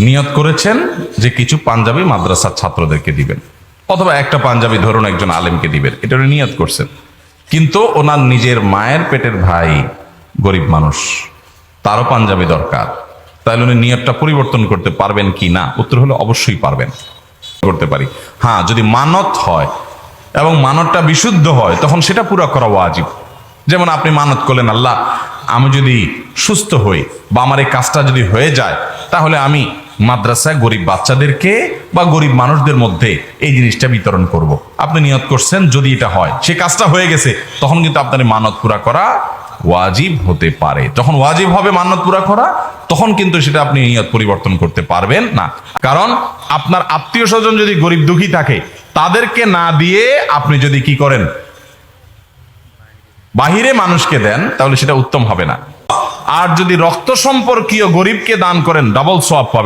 নিয়ত করেছেন যে কিছু পাঞ্জাবি মাদ্রাসার ছাত্রদেরকে দিবেন, অথবা একটা পাঞ্জাবি ধরুন একজন আলেমকে দিবেন, এটা উনি নিয়ত করছেন। কিন্তু ওনার নিজের মায়ের পেটের ভাই গরিব মানুষ, তারও পাঞ্জাবি দরকার, তাহলে উনি নিয়তটা পরিবর্তন করতে পারবেন কি না? উত্তর হলো অবশ্যই পারবেন, করতে পারি। হ্যাঁ, যদি মানত হয় এবং মানতটা বিশুদ্ধ হয় তখন সেটা পুরো করা ওয়াজিব। যেমন আপনি মানত করলেন, আল্লাহ আমি যদি সুস্থ হই বা আমার এই কাজটা যদি হয়ে যায়, তাহলে আমি মাদ্রাসায় গরিব বাচ্চাদেরকে বা গরিব মানুষদের মধ্যে এই জিনিসটা বিতরণ করব। আপনি নিয়ত করছেন, যদি এটা হয়, সে কাজটা হয়ে গেছে, তখন কিন্তু আপনার এই মানত পুরা করা ওয়াজিব হতে পারে। যখন ওয়াজিব হবে মান্নত পুরা করা, তখন কিন্তু সেটা আপনি নিয়ত পরিবর্তন করতে পারবেন না। কারণ আপনার আত্মীয় স্বজন যদি গরিব দুঃখী থাকে, তাদেরকে না দিয়ে আপনি যদি কি করেন, বাহিরে মানুষকে দেন, তাহলে সেটা উত্তম হবে না। আর যদি রক্ত সম্পর্কীয় গরিবকে দান করেন, ডাবল সওয়াব পাবেন।